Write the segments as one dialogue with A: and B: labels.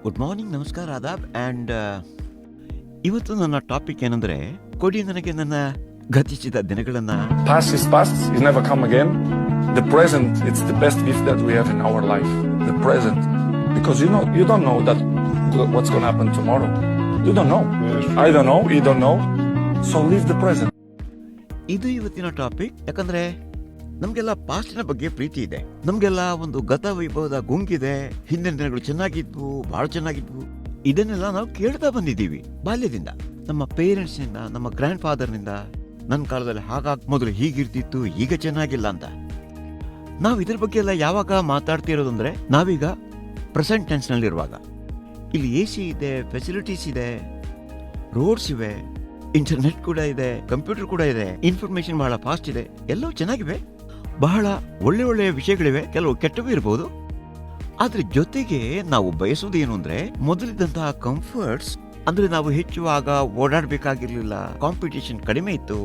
A: Good morning, ನಮಸ್ಕಾರ, ಆದಾಬ್. And ಇವತ್ತು ನನ್ನ ಟಾಪಿಕ್ ಏನಂದ್ರೆ, ಕೊಡಿ ನನಗೆ ನನ್ನ ಗತಿಸಿದ ದಿನಗಳನ್ನ.
B: Past is past, it never come again. The present, it's the best gift that we have in our life. The present. Because you don't know that what's going to happen tomorrow. You don't know. I don't know, you don't know. So live the present.
A: ಇದು ಇವತ್ತಿನ topic. ಯಾಕಂದ್ರೆ ನಮ್ಗೆಲ್ಲ ಪಾಸ್ಟಿನ ಬಗ್ಗೆ ಪ್ರೀತಿ ಇದೆ. ನಮ್ಗೆಲ್ಲ ಒಂದು ಗತ ವೈಭವದ ಗುಂಗಿದೆ. ಹಿಂದಿನ ದಿನಗಳು ಚೆನ್ನಾಗಿದ್ವು, ಬಹಳ ಚೆನ್ನಾಗಿದ್ವು. ಇದನ್ನೆಲ್ಲ ನಾವು ಕೇಳ್ತಾ ಬಂದಿದ್ದೀವಿ ಬಾಲ್ಯದಿಂದ, ನಮ್ಮ ಪೇರೆಂಟ್ಸ್ ನಿಂದ, ನಮ್ಮ ಗ್ರ್ಯಾಂಡ್ ಫಾದರ್ ನಿಂದ. ನನ್ನ ಕಾಲದಲ್ಲಿ ಮೊದಲು ಹೀಗಿರ್ತಿತ್ತು, ಈಗ ಚೆನ್ನಾಗಿಲ್ಲ ಅಂತ. ನಾವು ಇದ್ರ ಬಗ್ಗೆ ಎಲ್ಲ ಯಾವಾಗ ಮಾತಾಡ್ತಿರೋದಂದ್ರೆ, ನಾವೀಗ ಪ್ರೆಸೆಂಟ್ ಟೆನ್ಸ್ ನಲ್ಲಿ ಇರುವಾಗ. ಇಲ್ಲಿ AC ಇದೆ, ಫೆಸಿಲಿಟೀಸ್ ಇದೆ, ರೋಡ್ಸ್ ಇವೆ, ಇಂಟರ್ನೆಟ್ ಕೂಡ ಇದೆ, ಕಂಪ್ಯೂಟರ್ ಕೂಡ ಇದೆ, ಇನ್ಫಾರ್ಮೇಶನ್ ಬಹಳ ಫಾಸ್ಟ್ ಇದೆ, ಎಲ್ಲವೂ ಚೆನ್ನಾಗಿವೆ, ಬಹಳ ಒಳ್ಳೆ ಒಳ್ಳೆಯ ವಿಷಯಗಳಿವೆ, ಕೆಲವು ಕೆಟ್ಟವೂ ಇರಬಹುದು. ಆದ್ರೆ ಜೊತೆಗೆ ನಾವು ಬಯಸೋದು ಏನು ಅಂದ್ರೆ, ಮೊದಲಿದ್ದಂತಹ ಕಂಫರ್ಟ್ಸ್ ಅಂದ್ರೆ ನಾವು ಹೆಚ್ಚುವಾಗ ಓಡಾಡಬೇಕಾಗಿರ್ಲಿಲ್ಲ, ಕಾಂಪಿಟೇಷನ್ ಕಡಿಮೆ ಇತ್ತು.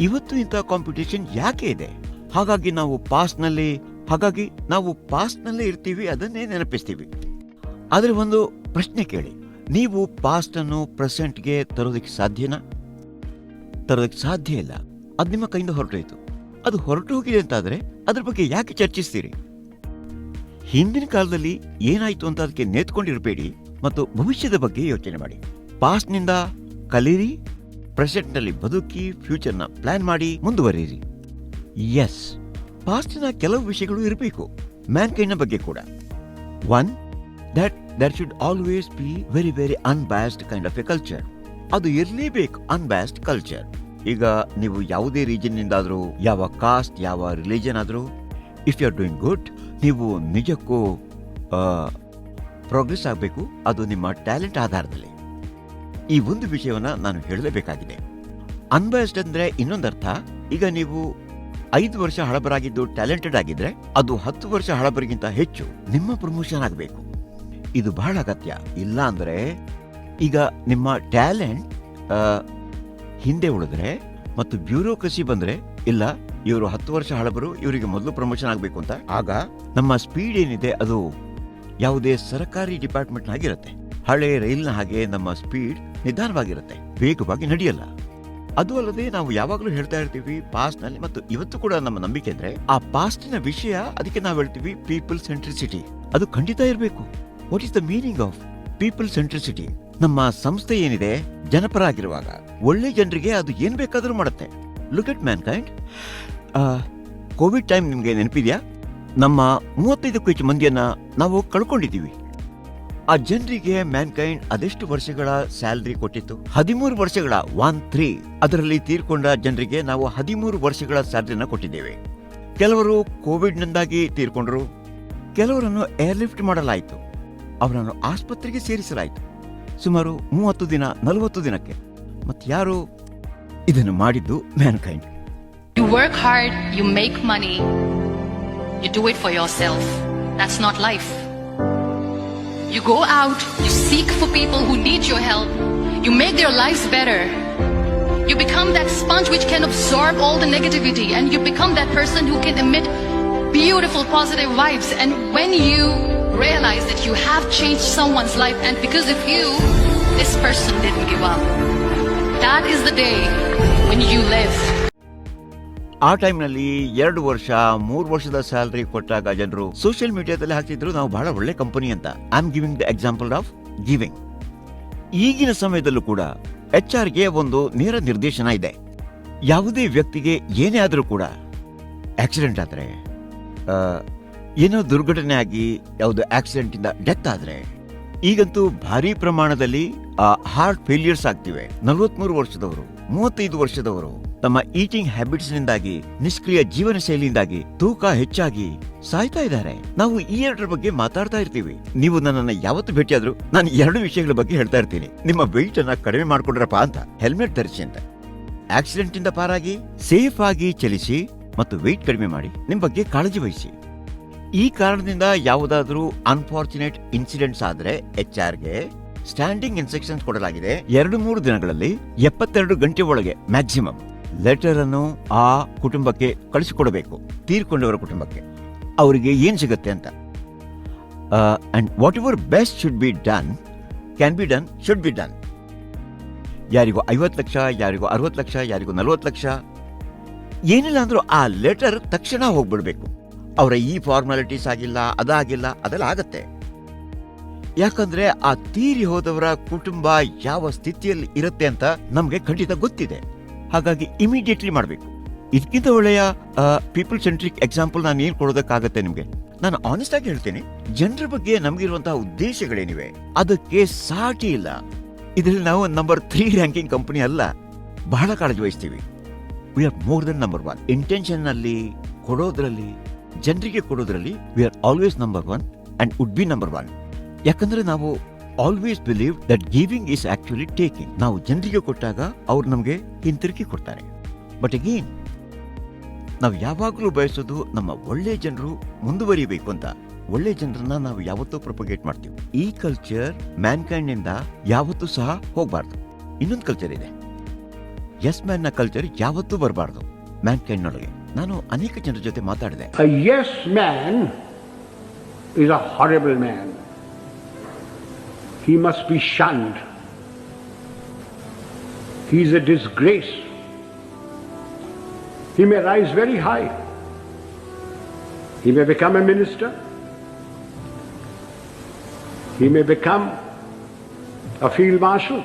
A: ಇವತ್ತು ಇಂತಹ ಕಾಂಪಿಟೇಷನ್ ಯಾಕೆ ಇದೆ? ಹಾಗಾಗಿ ನಾವು ಪಾಸ್ಟ್ ನಲ್ಲೇ ಇರ್ತೀವಿ, ಅದನ್ನೇ ನೆನಪಿಸ್ತೀವಿ. ಆದ್ರೆ ಒಂದು ಪ್ರಶ್ನೆ ಕೇಳಿ, ನೀವು ಪಾಸ್ಟ್ ಅನ್ನು ಪ್ರೆಸೆಂಟ್ಗೆ ತರೋದಕ್ಕೆ ಸಾಧ್ಯನಾ? ತರೋದಕ್ಕೆ ಸಾಧ್ಯ ಇಲ್ಲ. ಅದು ನಿಮ್ಮ ಕೈಯಿಂದ ಹೊರಟೋಯ್ತು. ಅದು ಹೊರಟು ಹೋಗಿದೆ ಅಂತಾದ್ರೆ ಅದ್ರ ಬಗ್ಗೆ ಯಾಕೆ ಚರ್ಚಿಸ್ತೀರಿ? ಹಿಂದಿನ ಕಾಲದಲ್ಲಿ ಏನಾಯ್ತು ಅಂತ ಅದಕ್ಕೆ ನೇತ್ಕೊಂಡಿರಬೇಡಿ ಮತ್ತು ಭವಿಷ್ಯದ ಬಗ್ಗೆ ಯೋಚನೆ ಮಾಡಿ. ಪಾಸ್ಟ್ ನಿಂದ ಕಲೀರಿ, ಪ್ರೆಸೆಂಟ್ ನಲ್ಲಿ ಬದುಕಿ, ಫ್ಯೂಚರ್ ನ ಪ್ಲಾನ್ ಮಾಡಿ ಮುಂದುವರಿಯಿರಿ. ಎಸ್, ಪಾಸ್ಟಿನ ಕೆಲವು ವಿಷಯಗಳು ಇರಬೇಕು, ಮ್ಯಾನ್ಕೈಂಡ್ ನ ಬಗ್ಗೆ ಕೂಡ. One, that should always be very very unbiased kind of a culture. ಅದು ಇರಲೇಬೇಕು, ಅನ್ಬಯಾಸ್ಡ್ ಕಲ್ಚರ್. ಈಗ ನೀವು ಯಾವುದೇ ರೀಜನ್ ನಿಂದಾದ್ರೂ, ಯಾವ ಕಾಸ್ಟ್, ಯಾವ ರಿಲಿಜನ್ ಆದ್ರೂ, if you are doing good, ನೀವು ನಿಜಕ್ಕೂ ಪ್ರೋಗ್ರೆಸ್ ಆಗಬೇಕು. ಅದು ನಿಮ್ಮ ಟ್ಯಾಲೆಂಟ್ ಆಧಾರದಲ್ಲಿ. ಈ ಒಂದು ವಿಷಯವನ್ನ ನಾನು ಹೇಳಲೇಬೇಕಾಗಿದೆ. ಅನ್ಬಯಾಸ್ಡ್ ಅಂದ್ರೆ ಇನ್ನೊಂದರ್ಥ, ಈಗ ನೀವು 5 ವರ್ಷ ಹಳಬರಾಗಿದ್ದು ಟ್ಯಾಲೆಂಟೆಡ್ ಆಗಿದ್ರೆ, ಅದು 10 ವರ್ಷ ಹಳಬರಿಗಿಂತ ಹೆಚ್ಚು ನಿಮ್ಮ ಪ್ರಮೋಷನ್ ಆಗಬೇಕು. ಇದು ಬಹಳ ಅಗತ್ಯ. ಇಲ್ಲ ಅಂದ್ರೆ, ಈಗ ನಿಮ್ಮ ಟ್ಯಾಲೆಂಟ್ ಹಿಂದೆ ಉಳಿದ್ರೆ ಮತ್ತು ಬ್ಯೂರೋಕ್ರಸಿ ಬಂದ್ರೆ, ಇಲ್ಲ ಇವರು 10 ವರ್ಷ ಹಳಬರು, ಇವರಿಗೆ ಮೊದಲು ಪ್ರಮೋಷನ್ ಆಗಬೇಕು ಅಂತ, ಆಗ ನಮ್ಮ ಸ್ಪೀಡ್ ಏನಿದೆ ಅದು ಯಾವುದೇ ಸರ್ಕಾರಿ ಡಿಪಾರ್ಟ್ಮೆಂಟ್ ಆಗಿರುತ್ತೆ. ಹಳೆ ರೈಲ್ನ ಹಾಗೆ ನಮ್ಮ ಸ್ಪೀಡ್ ನಿಧಾನವಾಗಿರುತ್ತೆ, ವೇಗವಾಗಿ ನಡೆಯಲ್ಲ. ಅದು ಅಲ್ಲದೆ ನಾವು ಯಾವಾಗಲೂ ಹೇಳ್ತಾ ಇರ್ತೀವಿ ಪಾಸ್ಟ್ ನಲ್ಲಿ, ಮತ್ತು ಇವತ್ತು ಕೂಡ ನಮ್ಮ ನಂಬಿಕೆ ಅಂದ್ರೆ ಆ ಪಾಸ್ಟಿನ ವಿಷಯ. ಅದಕ್ಕೆ ನಾವು ಹೇಳ್ತೀವಿ ಪೀಪಲ್ ಸೆಂಟ್ರಿಸಿಟಿ. ಅದು ಖಂಡಿತ ಇರಬೇಕು. What is the meaning of people centricity? ನಮ್ಮ ಸಂಸ್ಥೆ ಏನಿದೆ ಜನಪರ ಆಗಿರುವಾಗ ಒಳ್ಳೆ ಜನರಿಗೆ ಅದು ಏನ್ ಬೇಕಾದ್ರೂ ಮಾಡುತ್ತೆ. Look at Mankind. Covid time ನಿಮ್ಗೆ ನೆನಪಿದ್ಯಾ? ನಮ್ಮ 35ಕ್ಕೂ ಹೆಚ್ಚು ಮಂದಿಯನ್ನ ನಾವು ಕಳ್ಕೊಂಡಿದ್ದೀವಿ. ಆ ಜನರಿಗೆ ಮ್ಯಾನ್ಕೈಂಡ್ ಅದೆಷ್ಟು ವರ್ಷಗಳ ಸ್ಯಾಲರಿ ಕೊಟ್ಟಿತ್ತು? 13 ವರ್ಷಗಳ 13. ಅದರಲ್ಲಿ ತೀರ್ಕೊಂಡ ಜನರಿಗೆ ನಾವು 13 ವರ್ಷಗಳ ಸ್ಯಾಲರಿನ ಕೊಟ್ಟಿದ್ದೇವೆ. ಕೆಲವರು ಕೋವಿಡ್ ನಿಂದಾಗಿ ತೀರ್ಕೊಂಡ್ರು, ಕೆಲವರನ್ನು ಏರ್ಲಿಫ್ಟ್ ಮಾಡಲಾಯಿತು, ಅವರನ್ನು ಆಸ್ಪತ್ರೆಗೆ ಸೇರಿಸಲಾಯಿತು ಸುಮಾರು 30 ದಿನ 40 ದಿನಕ್ಕೆ. ಮತ್ತೆ ಯಾರು ಇದನ್ನು ಮಾಡಿದ್ದು? Mankind.
C: You work hard, you make money, you do it for yourself. That's not life. You go out, you seek for people who need your help, you make their lives better. You become that sponge which can absorb all the negativity, and you become that person who can emit beautiful positive vibes. And when you realize that you have changed someone's life, and because of you, this person didn't give up, that is the day when you live.
A: ಆ ಟೈಮ್ನಲ್ಲಿ 2 ವರ್ಷ 3 ವರ್ಷದ salary ಕೊಟ್ಟಾಗ ಜನರು social ಮೀಡಿಯಾದಲ್ಲಿ ಹಾಕ್ತಿದ್ರು, ನಾವು ಬಹಳ ಒಳ್ಳೆ ಕಂಪನಿ ಅಂತ. I am giving the example of giving. ಈಗಿನ ಸಮಯದಲ್ಲೂ ಕೂಡ HR ಗೆ ಒಂದು ನೇರ ನಿರ್ದೇಶನ ಇದೆ. ಯಾವುದೇ ವ್ಯಕ್ತಿಗೆ ಏನೇ ಆದರೂ ಕೂಡ, ಆಕ್ಸಿಡೆಂಟ್ ಆದ್ರೆ, ಏನೋ ದುರ್ಘಟನೆ ಆಗಿ ಯಾವುದೋ ಆಕ್ಸಿಡೆಂಟ್ ಇಂದ ಡೆತ್ ಆದ್ರೆ, ಈಗಂತೂ ಭಾರಿ ಪ್ರಮಾಣದಲ್ಲಿ ಹಾರ್ಟ್ ಫೇಲಿಯರ್ಸ್ ಆಗ್ತಿವೆ. 43 ವರ್ಷದವರು, 35 ವರ್ಷದವರು ತಮ್ಮ ಈಟಿಂಗ್ ಹ್ಯಾಬಿಟ್ಸ್ ನಿಂದಾಗಿ, ನಿಷ್ಕ್ರಿಯ ಜೀವನ ಶೈಲಿಯಿಂದಾಗಿ ತೂಕ ಹೆಚ್ಚಾಗಿ ಸಾಯ್ತಾ ಇದ್ದಾರೆ. ನಾವು ಈ 2 ಬಗ್ಗೆ ಮಾತಾಡ್ತಾ ಇರ್ತೀವಿ. ನೀವು ನನ್ನನ್ನು ಯಾವತ್ತು ಭೇಟಿಯಾದ್ರೂ ನಾನು 2 ವಿಷಯಗಳ ಬಗ್ಗೆ ಹೇಳ್ತಾ ಇರ್ತೀನಿ. ನಿಮ್ಮ ವೆಯ್ಟ್ ಅನ್ನ ಕಡಿಮೆ ಮಾಡ್ಕೊಂಡ್ರಪ್ಪ ಅಂತ, ಹೆಲ್ಮೆಟ್ ಧರಿಸಿ ಅಂತ, ಆಕ್ಸಿಡೆಂಟ್ ಇಂದ ಪಾರಾಗಿ ಸೇಫ್ ಆಗಿ ಚಲಿಸಿ ಮತ್ತು ವೆಯ್ಟ್ ಕಡಿಮೆ ಮಾಡಿ, ನಿಮ್ ಬಗ್ಗೆ ಕಾಳಜಿ ವಹಿಸಿ. ಈ ಕಾರಣದಿಂದ ಯಾವುದಾದ್ರೂ ಅನ್ಫಾರ್ಚುನೇಟ್ ಇನ್ಸಿಡೆಂಟ್ಸ್ ಆದ್ರೆ HR ಗೆ ಸ್ಟ್ಯಾಂಡಿಂಗ್ ಇನ್ಸ್ಟ್ರಕ್ಷನ್ಸ್ ಕೊಡಲಾಗಿದೆ. 2-3 ದಿನಗಳಲ್ಲಿ 72 ಗಂಟೆ ಒಳಗೆ ಮ್ಯಾಕ್ಸಿಮಮ್ ಲೆಟರ್ ಅನ್ನು ಆ ಕುಟುಂಬಕ್ಕೆ ಕಳಿಸಿಕೊಡಬೇಕು, ತೀರ್ಕೊಂಡವರ ಕುಟುಂಬಕ್ಕೆ. ಅವರಿಗೆ ಏನ್ ಸಿಗುತ್ತೆ ಅಂತ. And what ever best should be done can be done should be done. ಯಾರಿಗೂ 50 ಲಕ್ಷ, ಯಾರಿಗೂ 60 ಲಕ್ಷ, ಯಾರಿಗೂ 40 ಲಕ್ಷ, ಏನಿಲ್ಲ ಅಂದ್ರೂ ಆ ಲೆಟರ್ ತಕ್ಷಣ ಹೋಗ್ಬಿಡ್ಬೇಕು. ಅವರ ಈ ಫಾರ್ಮಾಲಿಟೀಸ್ ಆಗಿಲ್ಲ, ಅದಾಗಿಲ್ಲ, ಅದೆಲ್ಲ ಆಗತ್ತೆ. ಯಾಕಂದ್ರೆ ಆ ತೀರಿ ಹೋದವರ ಕುಟುಂಬ ಯಾವ ಸ್ಥಿತಿಯಲ್ಲಿ ಇರುತ್ತೆ ಅಂತ ನಮ್ಗೆ ಖಂಡಿತ ಗೊತ್ತಿದೆ. ಹಾಗಾಗಿ ಇಮಿಡಿಯೇಟ್ಲಿ ಮಾಡಬೇಕು. ಇದಕ್ಕಿಂತ ಒಳ್ಳೆಯ ಪೀಪಲ್ ಸೆಂಟ್ರಿಕ್ ಎಕ್ಸಾಂಪಲ್ ನಾನು ಏನ್ ಕೊಡೋದಕ್ಕಾಗತ್ತೆ ನಿಮ್ಗೆ? ನಾನು ಆನೆಸ್ಟ್ ಆಗಿ ಹೇಳ್ತೀನಿ, ಜನರ ಬಗ್ಗೆ ನಮಗಿರುವಂತಹ ಉದ್ದೇಶಗಳೇನಿವೆ ಅದಕ್ಕೆ ಸಾಟಿ ಇಲ್ಲ. ಇದರಲ್ಲಿ ನಾವು ನಂಬರ್ 3 ರ್ಯಾಂಕಿಂಗ್ ಕಂಪನಿ ಅಲ್ಲ, ಬಹಳ ಕಾಳಜಿ ವಹಿಸ್ತೀವಿ. We are more than number 1. Intention ನಲ್ಲಿ, ಕೊಡೋದ್ರಲ್ಲಿ, ಜನರಿಗೆ ಕೊಡೋದ್ರಲ್ಲಿ we are always number 1 and would be number 1. ಯಾಕಂದ್ರೆ ನಾವು always believe that giving is actually taking. ನಾವು ಜನರಿಗೆ ಕೊಟ್ಟಾಗ ಅವ್ರು ನಮಗೆ ಹಿಂತಿರುಗಿ ಕೊಡ್ತಾರೆ. ಬಟ್ ಅಗೇನ್ ನಾವು ಯಾವಾಗಲೂ ಬಯಸೋದು ನಮ್ಮ ಒಳ್ಳೆ ಜನರು ಮುಂದುವರಿಬೇಕು ಅಂತ. ಒಳ್ಳೆ ಜನರನ್ನ ನಾವು ಯಾವತ್ತೂ ಪ್ರೊಪಗೇಟ್ ಮಾಡ್ತೀವಿ. ಈ ಕಲ್ಚರ್ ಮ್ಯಾನ್ಕೈಂಡ್ ನಿಂದ ಯಾವತ್ತೂ ಸಹ ಹೋಗಬಾರ್ದು. ಇನ್ನೊಂದು ಕಲ್ಚರ್ ಇದೆ, ಎಸ್ ಮ್ಯಾನ್ ನ ಕಲ್ಚರ್ ಯಾವತ್ತೂ ಬರಬಾರ್ದು ಮ್ಯಾನ್ಕೈಂಡ್ ನೊಳಗೆ. ನಾನು ಅನೇಕ ಜನರ ಜೊತೆ ಮಾತಾಡಿದೆ.
D: A yes man is a horrible man. He must be shunned. He is a disgrace. He may rise very high. He may become a minister. He may become a field marshal.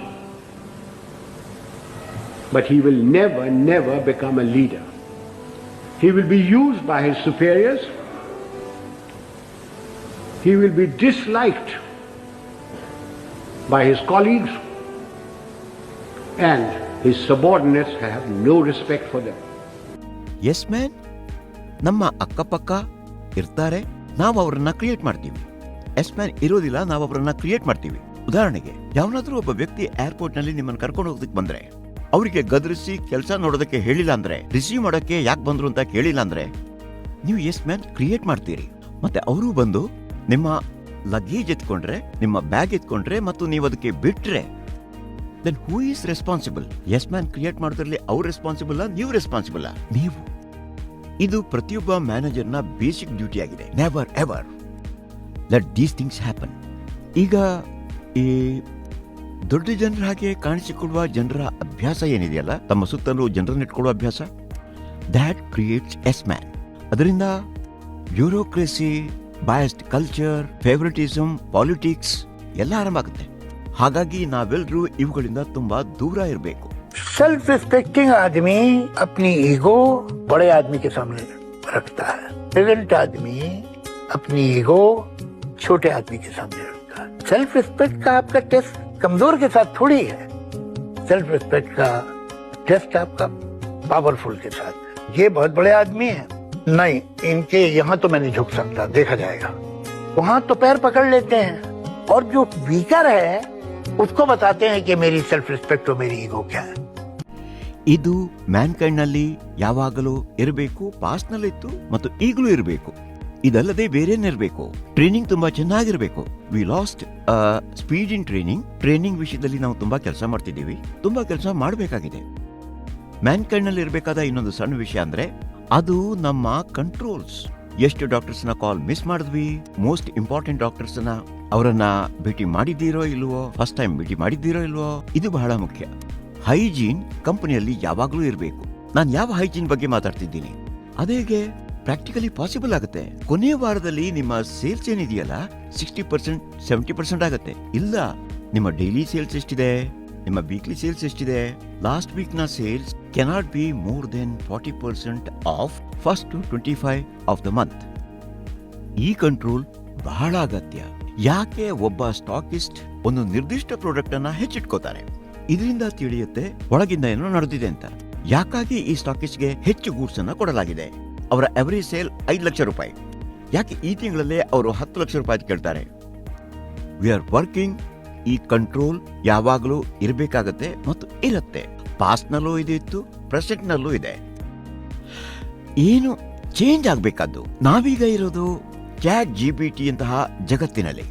D: But he will never, never become a leader. He will be used by his superiors. He will be disliked by his colleagues, and his subordinates have no respect for them.
A: Yes man ನಮ್ಮ ಅಕ್ಕಪಕ್ಕ ಇರ್ತಾರೆ, ನಾವು ಅವರನ್ನ create ಮಾಡ್ತೀವಿ. S man ಇರೋದಿಲ್ಲ, ನಾವು ಅವರನ್ನ create ಮಾಡ್ತೀವಿ. ಉದಾಹರಣೆಗೆ, ಯಾವನಾದ್ರೂ ಒಬ್ಬ ವ್ಯಕ್ತಿ ಏರ್ಪೋರ್ಟ್ ನಲ್ಲಿ ನಿಮ್ಮನ್ನು ಕರ್ಕೊಂಡು ಹೋಗೋದಕ್ಕೆ ಬಂದ್ರೆ, ಅವರಿಗೆ ಗದರಿಸಿ ಕೆಲಸ ನೋಡೋದಕ್ಕೆ ಹೇಳಿಲ್ಲ ಅಂದ್ರೆ, ರಿಸೀವ್ ಮಾಡೋಕೆ ಯಾಕೆ ಬಂದ್ರು ಅಂತ ಕೇಳಿಲ್ಲ ಅಂದ್ರೆ, ನೀವು ಎಸ್ ಮ್ಯಾನ್ ಕ್ರಿಯೇಟ್ ಮಾಡ್ತೀರಿ. ಮತ್ತೆ ಅವರು ಬಂದು ನಿಮ್ಮ ಲಗೇಜ್ ಎತ್ಕೊಂಡ್ರೆ, ನಿಮ್ಮ ಬ್ಯಾಗ್ ಎತ್ಕೊಂಡ್ರೆ ಮತ್ತು ನೀವು ಅದಕ್ಕೆ ಬಿಟ್ರೆ, then who is responsible? Yes man create ಮಾಡೋದ್ರಲ್ಲಿ ಅವ್ರು ರೆಸ್ಪಾನ್ಸಿಬಲ್, ನೀವು ರೆಸ್ಪಾನ್ಸಿಬಲ್, ನೀವು. ಇದು ಪ್ರತಿಯೊಬ್ಬ ಮ್ಯಾನೇಜರ್ನ ಬೇಸಿಕ್ ಡ್ಯೂಟಿ ಆಗಿದೆ. Never ever let these things happen. ಈಗ ಈ ದೊಡ್ಡ ಜನರ ಹಾಗೆ ಕಾಣಿಸಿಕೊಳ್ಳುವ ಜನರ ಅಭ್ಯಾಸ ಏನಿದೆಯಲ್ಲ, ತಮ್ಮ ಸುತ್ತಲೂ ಜನರನ್ನ ಇಟ್ಕೊಳ್ಳುವ ಅಭ್ಯಾಸ, ದ್ಯಾಟ್ ಕ್ರಿಯೇಟ್ಸ್ ಎಸ್ ಮ್ಯಾನ್. ಅದರಿಂದ ಬ್ಯೂರೋಕ್ರಸಿ, ಬಯಾಸ್ಡ್ ಕಲ್ಚರ್, ಫೇವರಿಟಿಸಮ್, ಪಾಲಿಟಿಕ್ಸ್ ಎಲ್ಲ ಆರಂಭ ಆಗುತ್ತೆ. ಹಾಗಾಗಿ ನಾವೆಲ್ಲರೂ ಇವುಗಳಿಂದ ತುಂಬಾ ದೂರ ಇರಬೇಕು.
E: सेल्फ रिस्पेक्टिंग आदमी अपनी ईगो बड़े आदमी के सामने रखता है. प्रेजेंट आदमी अपनी ईगो छोटे आदमी के सामने रखता है. सेल्फ रिस्पेक्ट का आपका टेस्ट कमजोर के साथ थोड़ी है. सेल्फ रिस्पेक्ट का टेस्ट आपका पावरफुल के साथ. ये बहुत बड़े आदमी हैं, नहीं इनके यहाँ तो मैं नहीं झुक सकता, देखा जाएगा. वहाँ तो पैर पकड़ लेते हैं, और जो वीकर है उसको बताते हैं कि मेरी सेल्फ रिस्पेक्ट और मेरी ईगो क्या है.
A: ಇದು ಮ್ಯಾನ್ಕೈಂಡ್ ನಲ್ಲಿ ಯಾವಾಗಲೂ ಇರಬೇಕು. ಪಾಸ್ಟ್ ನಲ್ಲಿತ್ತು ಮತ್ತು ಈಗಲೂ ಇರಬೇಕು. ಇದಲ್ಲದೆ ಬೇರೇನಿರಬೇಕು? ಟ್ರೈನಿಂಗ್ ತುಂಬಾ ಚೆನ್ನಾಗಿರ್ಬೇಕು. V last speed in training. Training ವಿಷಯದಲ್ಲಿ ನಾವು ತುಂಬಾ ಕೆಲಸ ಮಾಡ್ತಿದ್ದೀವಿ, ತುಂಬಾ ಕೆಲಸ ಮಾಡಬೇಕಾಗಿದೆ. ಮ್ಯಾನ್ಕೈಂಡ್ ನಲ್ಲಿ ಇರಬೇಕಾದ ಇನ್ನೊಂದು ಸಣ್ಣ ವಿಷಯ ಅಂದ್ರೆ ಅದು ನಮ್ಮ ಕಂಟ್ರೋಲ್ಸ್. ಎಷ್ಟು ಡಾಕ್ಟರ್ಸ್ ನ ಕಾಲ್ ಮಿಸ್ ಮಾಡಿದ್ವಿ, ಮೋಸ್ಟ್ ಇಂಪಾರ್ಟೆಂಟ್ ಡಾಕ್ಟರ್ಸ್ ನ ಅವರನ್ನ ಭೇಟಿ ಮಾಡಿದ್ದೀರೋ ಇಲ್ವೋ, ಫಸ್ಟ್ ಟೈಮ್ ಭೇಟಿ ಮಾಡಿದ್ದೀರೋ ಇಲ್ವೋ, ಇದು ಬಹಳ ಮುಖ್ಯ. ಹೈಜೀನ್ ಕಂಪನಿಯಲ್ಲಿ ಯಾವಾಗಲೂ ಇರಬೇಕು. ನಾನು ಯಾವ ಹೈಜೀನ್ ಬಗ್ಗೆ ಮಾತಾಡ್ತಿದ್ದೀನಿ, ಅದೇಗೆ ಪ್ರಾಕ್ಟಿಕಲಿ ಪಾಸಿಬಲ್ ಆಗುತ್ತೆ? ಕೊನೆಯ ವಾರದಲ್ಲಿ ನಿಮ್ಮ ಸೇಲ್ಸ್ ಏನಿದೆಯಲ್ಲ 60%, 70% ಆಗುತ್ತೆ. ಇಲ್ಲ, ನಿಮ್ಮ ಡೈಲಿ ಸೇಲ್ಸ್ ಎಷ್ಟಿದೆ, ನಿಮ್ಮ ವೀಕ್ಲಿ ಸೇಲ್ಸ್ ಎಷ್ಟಿದೆ, ಲಾಸ್ಟ್ ವೀಕ್ ನ sales cannot be more than 40% of first to 25 of the month. ಈ ಕಂಟ್ರೋಲ್ ಬಹಳ ಅಗತ್ಯ. ಯಾಕೆ ಒಬ್ಬ ಸ್ಟಾಕಿಸ್ಟ್ ಒಂದು ನಿರ್ದಿಷ್ಟ ಪ್ರಾಡಕ್ಟ್ ಅನ್ನ ಹೆಚ್ಚಿಟ್ಕೋತಾರೆ? ಇದರಿಂದ ತಿಳಿಯುತ್ತೆ ಒಳಗಿಂದ ಏನೋ ನಡೆದಿದೆ ಅಂತ. ಯಾಕಾಗಿ ಈ ಸ್ಟಾಕಿಸ್ಟ್ಗೆ ಹೆಚ್ಚು ಗೂಡ್ಸ್ ಅನ್ನ ಕೊಡಲಾಗಿದೆ? ಅವರ ಎವರೇಜ್ ಸೇಲ್ 5 ಲಕ್ಷ ರೂಪಾಯಿ. ಯಾಕೆ ಈ ತಿಂಗಳಲ್ಲೇ ಅವರು 10 ಲಕ್ಷ ರೂಪಾಯಿ ಕೇಳ್ತಾರೆ? We are working. ಈ ಕಂಟ್ರೋಲ್ ಯಾವಾಗಲೂ ಇರಬೇಕಾಗತ್ತೆ ಮತ್ತು ಇರುತ್ತೆ. ಪಾಸ್ಟ್ ನಲ್ಲೂ ಇದಿತ್ತು, ಪ್ರೆಸೆಂಟ್ ನಲ್ಲೂ ಇದೆ. ಏನು ಚೇಂಜ್ ಆಗ್ಬೇಕಾದ್ದು? ನಾವೀಗ ಇರೋದು ಚಾಟ್ GPT ಅಂತಹ ಜಗತ್ತಿನಲ್ಲಿ.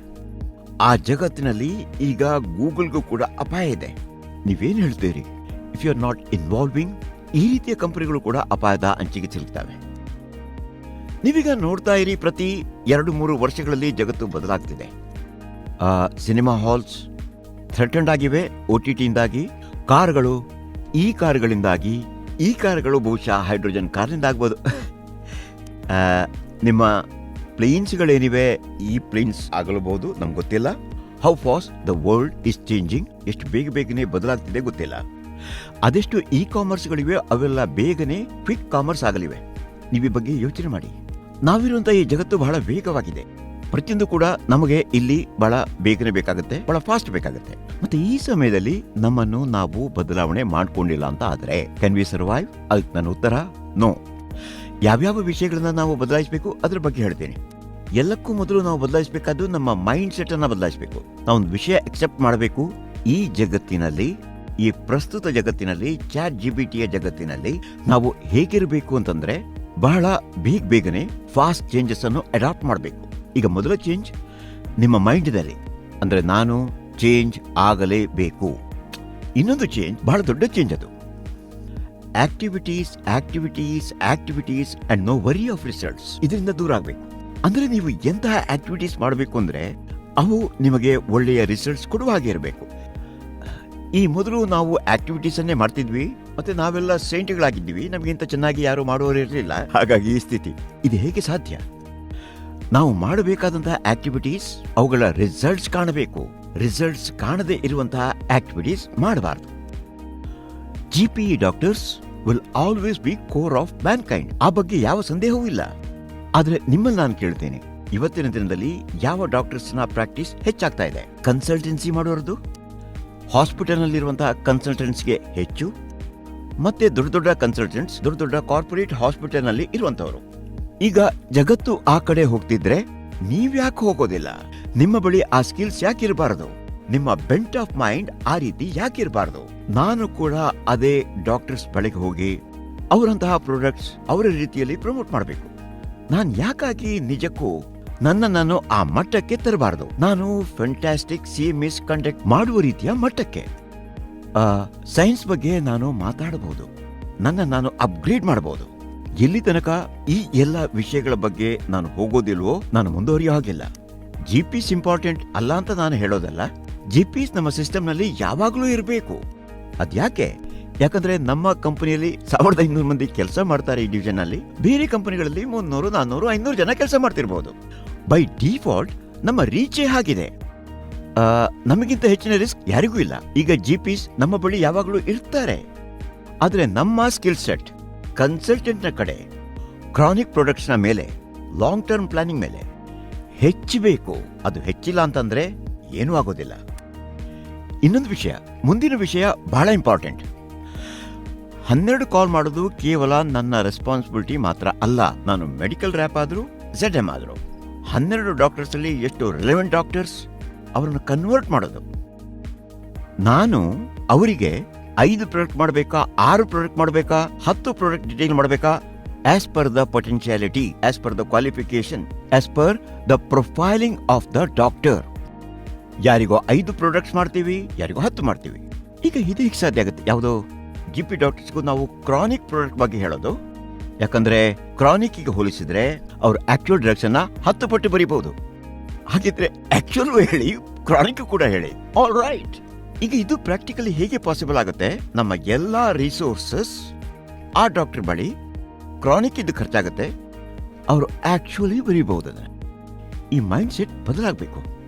A: ಆ ಜಗತ್ತಿನಲ್ಲಿ ಈಗ ಗೂಗಲ್ಗೂ ಕೂಡ ಅಪಾಯ ಇದೆ. ನೀವೇನ್ ಹೇಳ್ತೀರಿ? If you are not involving, ಈ ರೀತಿಯ ಕಂಪನಿಗಳು ಕೂಡ ಅಪಾಯದ ಅಂಚಿಗೆ ಸಿಲುಕ್ತವೆ. ನೀವೀಗ ನೋಡ್ತಾ ಇರಿ, ಪ್ರತಿ 2-3 ವರ್ಷಗಳಲ್ಲಿ ಜಗತ್ತು ಬದಲಾಗ್ತಿದೆ. ಸಿನಿಮಾ ಹಾಲ್ಸ್ ಥ್ರೆಟನ್ಡ್ ಆಗಿವೆ OTTಯಿಂದಾಗಿ. ಕಾರುಗಳು, ಈ ಕಾರುಗಳಿಂದಾಗಿ, ಈ ಕಾರುಗಳು ಬಹುಶಃ ಹೈಡ್ರೋಜನ್ ಕಾರ್ನಿಂದ ಆಗ್ಬೋದು. ನಿಮ್ಮ ಪ್ಲೇನ್ಸ್ಗಳೇನಿವೆ, ಈ ಪ್ಲೇನ್ಸ್ ಆಗಲಬಹುದು, ನಮ್ಗೆ ಗೊತ್ತಿಲ್ಲ. How fast the world is changing, ಎಷ್ಟು ಬೇಗನೆ ಬದಲಾಗ್ತಿದೆ ಗೊತ್ತಿಲ್ಲ. ಅದೆಷ್ಟು ಕಾಮರ್ಸ್ಗಳಿವೆ, ಅವೆಲ್ಲ ಬೇಗನೆ ಕ್ವಿಕ್ ಕಾಮರ್ಸ್ ಆಗಲಿವೆ. ನೀವು ಈ ಬಗ್ಗೆ ಯೋಚನೆ ಮಾಡಿ. ನಾವಿರುವಂತಹ ಈ ಜಗತ್ತು ಬಹಳ ವೇಗವಾಗಿದೆ. ಪ್ರತಿಯೊಂದು ಕೂಡ ನಮಗೆ ಇಲ್ಲಿ ಬಹಳ ಬೇಗನೆ ಬೇಕಾಗುತ್ತೆ, ಬಹಳ ಫಾಸ್ಟ್ ಬೇಕಾಗುತ್ತೆ. ಮತ್ತೆ ಈ ಸಮಯದಲ್ಲಿ ನಮ್ಮನ್ನು ನಾವು ಬದಲಾವಣೆ ಮಾಡ್ಕೊಂಡಿಲ್ಲ ಅಂತ ಆದ್ರೆ ಕ್ಯಾನ್ ವಿ ಸರ್ವೈವ್? ಅದಕ್ಕೆ ನನ್ನ ಉತ್ತರ ನೋ. ಯಾವ್ಯಾವ ವಿಷಯಗಳನ್ನ ನಾವು ಬದಲಾಯಿಸಬೇಕು ಅದ್ರ ಬಗ್ಗೆ ಹೇಳ್ತೇನೆ. ಎಲ್ಲಕ್ಕೂ ಮೊದಲು ನಾವು ಬದಲಾಯಿಸಬೇಕಾದ್ದು ನಮ್ಮ ಮೈಂಡ್ ಸೆಟ್ ಅನ್ನ ಬದಲಾಯಿಸಬೇಕು. ನಾವೊಂದು ವಿಷಯ ಅಕ್ಸೆಪ್ಟ್ ಮಾಡಬೇಕು. ಈ ಜಗತ್ತಿನಲ್ಲಿ, ಈ ಪ್ರಸ್ತುತ ಜಗತ್ತಿನಲ್ಲಿ, ChatGPTಯ ಜಗತ್ತಿನಲ್ಲಿ ನಾವು ಹೇಗಿರಬೇಕು ಅಂತಂದ್ರೆ ಬಹಳ ಬೇಗನೆ ಫಾಸ್ಟ್ ಚೇಂಜಸ್ ಅನ್ನು ಅಡಾಪ್ಟ್ ಮಾಡಬೇಕು. ಈಗ ಮೊದಲ ಚೇಂಜ್ ನಿಮ್ಮ ಮೈಂಡ್ನಲ್ಲಿ, ಅಂದ್ರೆ ನಾನು ಚೇಂಜ್ ಆಗಲೇಬೇಕು. ಇನ್ನೊಂದು ಚೇಂಜ್, ಬಹಳ ದೊಡ್ಡ ಚೇಂಜ್, ಅದು activities and no worry of results. ಇದರಿಂದ ದೂರ ಆಗಬೇಕು. ಅಂದ್ರೆ ನೀವು ಎಂತಹ ಆಕ್ಟಿವಿಟೀಸ್ ಮಾಡಬೇಕು ಅಂದ್ರೆ ಅವು ನಿಮಗೆ ಒಳ್ಳೆಯ ರಿಸಲ್ಟ್ಸ್ ಕೊಡುವ ಹಾಗೆ ಇರಬೇಕು. ಈ ಮೊದಲು ನಾವು ಆಕ್ಟಿವಿಟೀಸ್ ಅನ್ನೇ ಮಾಡ್ತಿದ್ವಿ, ಮತ್ತೆ ನಾವೆಲ್ಲ ಸೈಂಟ್ಗಳಾಗಿದ್ದೀವಿ, ನಮಗಿಂತ ಚೆನ್ನಾಗಿ ಯಾರು ಮಾಡುವವರು ಇರಲಿಲ್ಲ. ಹಾಗಾಗಿ ಈ ಸ್ಥಿತಿ. ಇದು ಹೇಗೆ ಸಾಧ್ಯ? ನಾವು ಮಾಡಬೇಕಾದಂತಹ ಆಕ್ಟಿವಿಟೀಸ್, ಅವುಗಳ ರಿಸಲ್ಟ್ಸ್ ಕಾಣಬೇಕು. ರಿಸಲ್ಟ್ಸ್ ಕಾಣದೇ ಇರುವಂತಹ ಆಕ್ಟಿವಿಟೀಸ್ ಮಾಡಬಾರದು. GPE doctors will always B core of Mankind. ಆ ಬಗ್ಗೆ ಯಾವ ಸಂದೇಹವೂ ಇಲ್ಲ. ಆದ್ರೆ ನಿಮ್ಮಲ್ಲಿ ನಾನು ಕೇಳ್ತೇನೆ, ಇವತ್ತಿನ ದಿನದಲ್ಲಿ ಯಾವ ಡಾಕ್ಟರ್ಸ್ನ ಪ್ರಾಕ್ಟೀಸ್ ಹೆಚ್ಚಾಗ್ತಾ ಇದೆ? ಕನ್ಸಲ್ಟೆನ್ಸಿ ಮಾಡೋರದು, ಹಾಸ್ಪಿಟಲ್ ನಲ್ಲಿರುವಂತಹ ಕನ್ಸಲ್ಟೆಂಟ್ಸ್ಗೆ ಹೆಚ್ಚು, ಮತ್ತೆ ದೊಡ್ಡ ಕನ್ಸಲ್ಟೆಂಟ್ಸ್, ದೊಡ್ಡ ಕಾರ್ಪೊರೇಟ್ ಹಾಸ್ಪಿಟಲ್ ನಲ್ಲಿ ಇರುವಂತವರು. ಈಗ ಜಗತ್ತು ಆ ಕಡೆ ಹೋಗ್ತಿದ್ರೆ ನೀವ್ಯಾಕೆ ಹೋಗೋದಿಲ್ಲ? ನಿಮ್ಮ ಬಳಿ ಆ ಸ್ಕಿಲ್ಸ್ ಯಾಕೆ ಇರಬಾರದು? ನಿಮ್ಮ ಬೆಂಟ್ ಆಫ್ ಮೈಂಡ್ ಆ ರೀತಿ ಯಾಕೆ ಇರಬಾರದು? ನಾನು ಕೂಡ ಅದೇ ಡಾಕ್ಟರ್ಸ್ ಬಳಿಗೆ ಹೋಗಿ ಅವರಂತಹ ಪ್ರಾಡಕ್ಟ್ಸ್ ಅವರ ರೀತಿಯಲ್ಲಿ ಪ್ರಮೋಟ್ ಮಾಡಬೇಕು. ನಾನು ಯಾಕಾಗಿ ನಿಜಕ್ಕೂ ನಾನು ಆ ಮಟ್ಟಕ್ಕೆ ತರಬಾರದು? ನಾನು ಫ್ಯಾಂಟಾಸ್ಟಿಕ್ CMS ಕಂಡಕ್ಟ್ ಮಾಡುವ ರೀತಿಯ ಮಟ್ಟಕ್ಕೆ. ಸೈನ್ಸ್ ಬಗ್ಗೆ ನಾನು ಮಾತಾಡಬಹುದು, ನಾನು ಅಪ್ಗ್ರೇಡ್ ಮಾಡಬಹುದು. ಎಲ್ಲಿ ತನಕ ಈ ಎಲ್ಲ ವಿಷಯಗಳ ಬಗ್ಗೆ ನಾನು ಹೋಗೋದಿಲ್ವೋ ನಾನು ಮುಂದುವರಿಯೋ ಹಾಗಿಲ್ಲ. GPs ಇಂಪಾರ್ಟೆಂಟ್ ಅಲ್ಲ ಅಂತ ನಾನು ಹೇಳೋದಲ್ಲ. GPs ನಮ್ಮ ಸಿಸ್ಟಮ್ ನಲ್ಲಿ ಯಾವಾಗಲೂ ಇರಬೇಕು. ಅದ್ಯಾಕೆ? ಯಾಕಂದ್ರೆ ನಮ್ಮ ಕಂಪನಿಯಲ್ಲಿ 1500 ಮಂದಿ ಕೆಲಸ ಮಾಡ್ತಾರೆ ಈ ಡಿವಿಷನ್ ಅಲ್ಲಿ. ಬೇರೆ ಕಂಪನಿಗಳಲ್ಲಿ 300, 400, 500 ಜನ ಕೆಲಸ ಮಾಡ್ತಿರ್ಬಹುದು. ಬೈ ಡಿಫಾಲ್ಟ್ ನಮ್ಮ ರೀಚೇ ಆಗಿದೆ. ನಮಗಿಂತ ಹೆಚ್ಚಿನ ರಿಸ್ಕ್ ಯಾರಿಗೂ ಇಲ್ಲ. ಈಗ GPs ನಮ್ಮ ಬಳಿ ಯಾವಾಗಲೂ ಇರ್ತಾರೆ. ಆದ್ರೆ ನಮ್ಮ ಸ್ಕಿಲ್ ಸೆಟ್ ಕನ್ಸಲ್ಟೆಂಟ್ ನ ಕಡೆ, ಕ್ರಾನಿಕ್ ಪ್ರಾಡಕ್ಟ್ಸ್ ನ ಮೇಲೆ, ಲಾಂಗ್ ಟರ್ಮ್ ಪ್ಲಾನಿಂಗ್ ಮೇಲೆ ಹೆಚ್ಚಬೇಕು. ಅದು ಹೆಚ್ಚಿಲ್ಲ ಅಂತಂದ್ರೆ ಏನೂ ಆಗೋದಿಲ್ಲ. ಇನ್ನೊಂದು ವಿಷಯ, ಮುಂದಿನ ವಿಷಯ ಬಹಳ ಇಂಪಾರ್ಟೆಂಟ್. 12 ಕಾಲ್ ಮಾಡೋದು ಕೇವಲ ನನ್ನ ರೆಸ್ಪಾನ್ಸಿಬಿಲಿಟಿ ಮಾತ್ರ ಅಲ್ಲ. ನಾನು ಮೆಡಿಕಲ್ ರ್ಯಾಪ್ ಆದ್ರೂ ZM ಆದ್ರೂ 12 ಡಾಕ್ಟರ್ಸ್ ಅಲ್ಲಿ ಎಷ್ಟು ರಿಲೆವೆಂಟ್ ಡಾಕ್ಟರ್ಸ್, ಅವರನ್ನು ಕನ್ವರ್ಟ್ ಮಾಡೋದು. ನಾನು ಅವರಿಗೆ 5 ಪ್ರಾಡಕ್ಟ್ ಮಾಡಬೇಕಾ, 6 ಪ್ರಾಡಕ್ಟ್ ಮಾಡಬೇಕಾ, 10 ಪ್ರಾಡಕ್ಟ್ ಡಿಟೇಲ್ ಮಾಡಬೇಕಾ? As per the potentiality, as per the qualification, as per the profiling of the doctor. ಯಾರಿಗೋ 5 ಪ್ರಾಡಕ್ಟ್ಸ್ ಮಾಡ್ತೀವಿ, ಯಾರಿಗೋ 10 ಮಾಡ್ತೀವಿ. ಈಗ ಇದು ಹೇಗೆ ಸಾಧ್ಯ ಆಗುತ್ತೆ? ಯಾವುದೋ GP ಡಾಕ್ಟರ್ಸ್ಗೂ ನಾವು ಕ್ರಾನಿಕ್ ಪ್ರಾಡಕ್ಟ್ ಬಗ್ಗೆ ಹೇಳೋದು? ಯಾಕಂದ್ರೆ ಕ್ರಾನಿಕ್ ಗೆ ಹೋಲಿಸಿದ್ರೆ ಅವ್ರ ಆಕ್ಚುಯಲ್ ಡ್ರಗ್ಸ್ ಅನ್ನ 10 ಪಟ್ಟು ಬರೀಬಹುದು. ಹಾಗಿದ್ರೆ ಆಕ್ಚುಯಲ್ ಹೇಳಿ, ಕ್ರಾನಿಕ್ ಕೂಡ ಹೇಳಿ. All right. ಈಗ ಇದು ಪ್ರಾಕ್ಟಿಕಲಿ ಹೇಗೆ ಪಾಸಿಬಲ್ ಆಗುತ್ತೆ? ನಮ್ಮ ಎಲ್ಲಾ ರಿಸೋರ್ಸಸ್ ಆ ಡಾಕ್ಟರ್ ಬಳಿ, ಕ್ರಾನಿಕ್ ಇದು ಖರ್ಚಾಗುತ್ತೆ, ಅವರು ಆಕ್ಚುಲಿ ಬರೀಬಹುದು. ಈ ಮೈಂಡ್ ಸೆಟ್ ಬದಲಾಗಬೇಕು.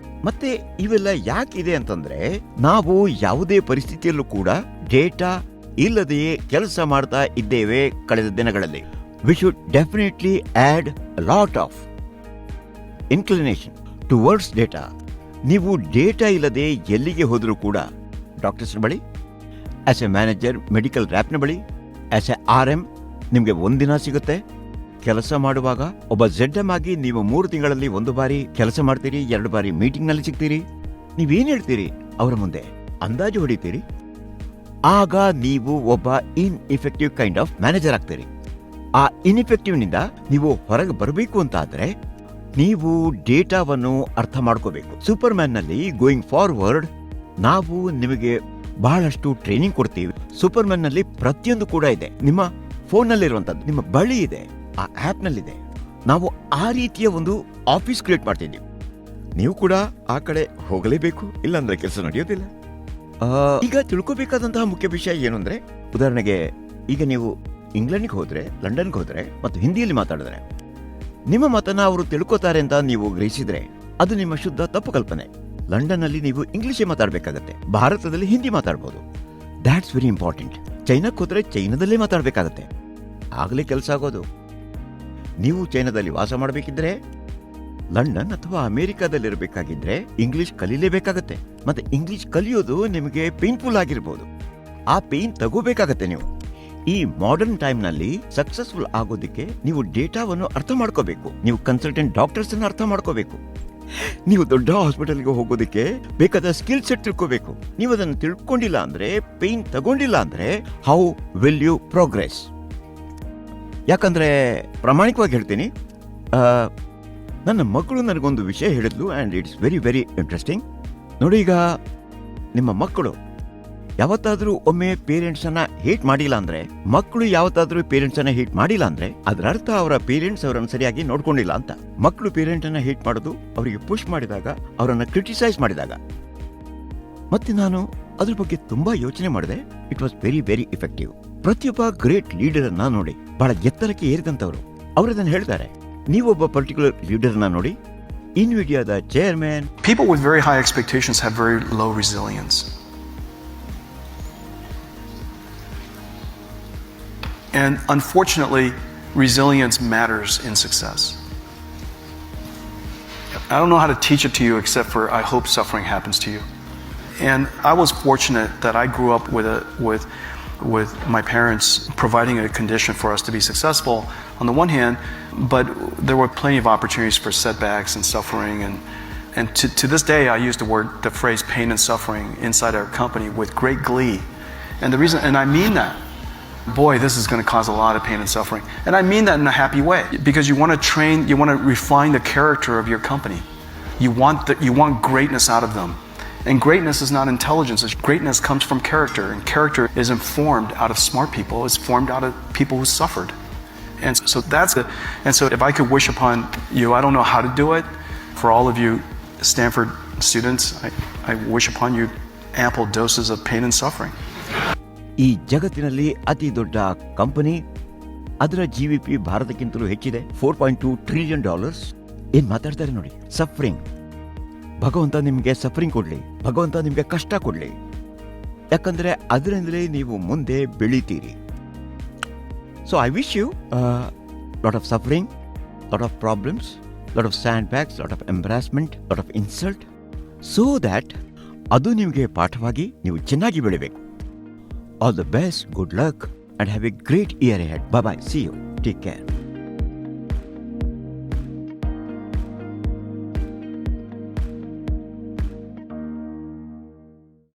A: ಮತ್ತೆ ಇವೆಲ್ಲ ಯಾಕಿದೆ ಅಂತಂದ್ರೆ, ನಾವು ಯಾವುದೇ ಪರಿಸ್ಥಿತಿಯಲ್ಲೂ ಕೂಡ ಡೇಟಾ ಇಲ್ಲದೆಯೇ ಕೆಲಸ ಮಾಡ್ತಾ ಇದ್ದೇವೆ ಕಳೆದ ದಿನಗಳಲ್ಲಿ. We should definitely add lot of inclination towards data. ನೀವು ಡೇಟಾ ಇಲ್ಲದೆ ಎಲ್ಲಿಗೆ ಹೋದರೂ ಕೂಡ, ಡಾಕ್ಟರ್ಸ್ ಬಳಿ, ಆಸ್ ಎ ಮ್ಯಾನೇಜರ್ ಮೆಡಿಕಲ್ ರ್ಯಾಪ್ನ ಬಳಿ, ಆಸ್ ಎ RM ನಿಮಗೆ ಒಂದಿನ ಸಿಗುತ್ತೆ. ಕೆಲಸ ಮಾಡುವಾಗ ಒಬ್ಬ ZM ಆಗಿ ನೀವು 3 ತಿಂಗಳಲ್ಲಿ 1 ಬಾರಿ ಕೆಲಸ ಮಾಡ್ತೀರಿ, 2 ಬಾರಿ ಮೀಟಿಂಗ್ ನಲ್ಲಿ ಸಿಗ್ತೀರಿ. ನೀವೇನ್ ಹೇಳ್ತೀರಿ ಅವರ ಮುಂದೆ? ಅಂದಾಜು ಹೊಡಿತೀರಿ. ಆಗ ನೀವು ಒಬ್ಬ ಇನ್ಎಫೆಕ್ಟಿವ್ ಕೈಂಡ್ ಆಫ್ ಮ್ಯಾನೇಜರ್ ಆಗ್ತೀರಿ. ಆ ಇನ್ಎಫೆಕ್ಟಿವ್ ನಿಂದ ನೀವು ಹೊರಗೆ ಬರಬೇಕು ಅಂತ ಆದ್ರೆ ನೀವು ಡೇಟಾವನ್ನು ಅರ್ಥ ಮಾಡ್ಕೋಬೇಕು. ಸೂಪರ್ ಮ್ಯಾನ್ ನಲ್ಲಿ ಗೋಯಿಂಗ್ ಫಾರ್ವರ್ಡ್ ನಾವು ನಿಮಗೆ ಬಹಳಷ್ಟು ಟ್ರೈನಿಂಗ್ ಕೊಡ್ತೀವಿ. ಸೂಪರ್ ಮ್ಯಾನ್ ನಲ್ಲಿ ಪ್ರತಿಯೊಂದು ಕೂಡ ಇದೆ. ನಿಮ್ಮ ಫೋನ್ ನಲ್ಲಿ ಇರುವಂತದ್ದು ನಿಮ್ಮ ಬಳಿ ಇದೆ, ಆ ಆಪ್ ನಲ್ಲಿದೆ. ನಾವು ಆ ರೀತಿಯ ಒಂದು ಆಫೀಸ್ ಕ್ರಿಯೇಟ್ ಮಾಡ್ತಿದ್ದೀವಿ. ನೀವು ಕೂಡ ಆ ಕಡೆ ಹೋಗಲೇಬೇಕು, ಇಲ್ಲಾಂದ್ರೆ ಕೆಲಸ ನಡೆಯೋದಿಲ್ಲ. ಈಗ ತಿಳ್ಕೋಬೇಕಾದಂತಹ ಮುಖ್ಯ ವಿಷಯ ಏನು ಅಂದ್ರೆ, ಉದಾಹರಣೆಗೆ ಈಗ ನೀವು ಇಂಗ್ಲೆಂಡ್ಗೆ ಹೋದ್ರೆ, ಲಂಡನ್ಗೆ ಹೋದ್ರೆ ಮತ್ತು ಹಿಂದಿಯಲ್ಲಿ ಮಾತಾಡಿದ್ರೆ ನಿಮ್ಮ ಮಾತನ್ನ ಅವರು ತಿಳ್ಕೋತಾರೆ ಅಂತ ನೀವು ಗ್ರಹಿಸಿದ್ರೆ ಅದು ನಿಮ್ಮ ಶುದ್ಧ ತಪ್ಪು ಕಲ್ಪನೆ. ಲಂಡನ್ ಅಲ್ಲಿ ನೀವು ಇಂಗ್ಲಿಷೇ ಮಾತಾಡಬೇಕಾಗತ್ತೆ, ಭಾರತದಲ್ಲಿ ಹಿಂದಿ ಮಾತಾಡ್ಬೋದು. That's very important. ಚೈನಾಕ್ಕೆ ಹೋದ್ರೆ ಚೈನಾದಲ್ಲೇ ಮಾತಾಡಬೇಕಾಗತ್ತೆ, ಆಗಲೇ ಕೆಲಸ ಆಗೋದು. ನೀವು ಚೈನಾದಲ್ಲಿ ವಾಸ ಮಾಡಬೇಕಿದ್ರೆ, ಲಂಡನ್ ಅಥವಾ ಅಮೆರಿಕಾದಲ್ಲಿರಬೇಕಾಗಿದ್ರೆ ಇಂಗ್ಲಿಷ್ ಕಲೀಲೇಬೇಕಾಗತ್ತೆ. ಮತ್ತೆ ಇಂಗ್ಲಿಷ್ ಕಲಿಯೋದು ನಿಮಗೆ ಪೇನ್ಫುಲ್ ಆಗಿರ್ಬೋದು, ಆ ಪೇನ್ ತಗೋಬೇಕಾಗತ್ತೆ. ನೀವು ಈ ಮಾಡರ್ನ್ ಟೈಮ್ನಲ್ಲಿ ಸಕ್ಸಸ್ಫುಲ್ ಆಗೋದಕ್ಕೆ ನೀವು ಡೇಟಾವನ್ನು ಅರ್ಥ ಮಾಡ್ಕೋಬೇಕು, ನೀವು ಕನ್ಸಲ್ಟೆಂಟ್ ಡಾಕ್ಟರ್ಸ್ ಅನ್ನು ಅರ್ಥ ಮಾಡ್ಕೋಬೇಕು, ನೀವು ದೊಡ್ಡ ಹಾಸ್ಪಿಟಲ್ಗೆ ಹೋಗೋದಕ್ಕೆ ಬೇಕಾದ ಸ್ಕಿಲ್ ಸೆಟ್ ತಿಳ್ಕೋಬೇಕು. ನೀವು ಅದನ್ನು ತಿಳ್ಕೊಂಡಿಲ್ಲ ಅಂದ್ರೆ, ಪೇನ್ ತಗೊಂಡಿಲ್ಲ ಅಂದ್ರೆ, ಹೌ ವಿಲ್ ಯು ಪ್ರೋಗ್ರೆಸ್? ಯಾಕಂದ್ರೆ ಪ್ರಾಮಾಣಿಕವಾಗಿ ಹೇಳ್ತೀನಿ, ನನ್ನ ಮಕ್ಕಳು ನನಗೊಂದು ವಿಷಯ ಹೇಳಿದ್ಲು and it's very very interesting. ನೋಡಿ, ಈಗ ನಿಮ್ಮ ಮಕ್ಕಳು ಯಾವತ್ತಾದ್ರೂ ಒಮ್ಮೆ ಪೇರೆಂಟ್ಸ್ ಅನ್ನ ಹೇಟ್ ಮಾಡಿಲ್ಲ ಅಂದ್ರೆ, ಮಕ್ಕಳು ಯಾವತ್ತಾದ್ರೂ ಪೇರೆಂಟ್ಸ್ ಅನ್ನ ಹೇಟ್ ಮಾಡಿಲ್ಲ ಅಂದ್ರೆ ಅದರ ಅರ್ಥ ಅವರ ಪೇರೆಂಟ್ಸ್ ಅವರನ್ನು ಸರಿಯಾಗಿ ನೋಡ್ಕೊಂಡಿಲ್ಲ ಅಂತ. ಮಕ್ಕಳು ಪೇರೆಂಟ್ ಅನ್ನ ಹೇಟ್ ಮಾಡೋದು ಅವರಿಗೆ ಪುಷ್ ಮಾಡಿದಾಗ, ಅವರನ್ನ ಕ್ರಿಟಿಸೈಸ್ ಮಾಡಿದಾಗ. ಮತ್ತೆ ನಾನು ಅದ್ರ ಬಗ್ಗೆ ತುಂಬಾ ಯೋಚನೆ ಮಾಡಿದೆ. It was very very effective. ಪ್ರತಿಯೊಬ್ಬ ಗ್ರೇಟ್ ಲೀಡರ್ ಅನ್ನ ನೋಡಿ, ಬಹಳ ಎತ್ತರಕ್ಕೆ ಏರಿದಂತವರು, ಅವರದನ್ನ ಹೇಳ್ತಾರೆ. ನೀವೊಬ್ಬ ಪರ್ಟಿಕ್ಯುಲರ್ ಲೀಡರ್ ನ ನೋಡಿ, ಇನ್ವಿಡಿಯಾದ chairman.
F: People with very high expectations have very low resilience. And unfortunately, resilience matters in success. I don't know how to teach it to you except for I hope suffering happens to you. And I was fortunate that I grew up with my parents providing a condition for us to be successful on the one hand, but there were plenty of opportunities for setbacks and suffering, and to this day I use the phrase pain and suffering inside our company with great glee. And the reason, and I mean that. Boy, this is going to cause a lot of pain and suffering. And I mean that in a happy way, because you want to train, you want to refine the character of your company. You want greatness out of them. And greatness is not intelligence. Greatness comes from character, and character is informed out of smart people. It's formed out of people who suffered. And so that's it. And so if I could wish upon you, I don't know how to do it. For all of you Stanford students, I wish upon you ample doses of pain and suffering.
A: ಈ ಜಗತ್ತಿನಲ್ಲಿ ಅತಿ ದೊಡ್ಡ company, ಅದರ GVP ಭಾರತಕ್ಕಿಂತಲೂ ಹೆಚ್ಚಿದೆ, $4.2 trillion. ಏನ್ ಮಾತಾಡ್ತಾರೆ ನೋಡಿ, suffering. ಭಗವಂತ ನಿಮ್ಗೆ ಸಫರಿಂಗ್ ಕೊಡ್ಲಿ, ಭಗವಂತ ನಿಮ್ಗೆ ಕಷ್ಟ ಕೊಡ್ಲಿ, ಯಾಕಂದ್ರೆ ಅದರಿಂದಲೇ ನೀವು ಮುಂದೆ ಬೆಳಿತೀರಿ. So I wish you lot of suffering, lot of problems, lot of sand bags, lot of embarrassment, lot of insult, so that ಅದು ನಿಮಗೆ ಪಾಠವಾಗಿ ನೀವು ಚೆನ್ನಾಗಿ ಬೆಳಿಬೇಕು. All the best, good luck, and have a great year ahead. Bye-bye. See you. Take care.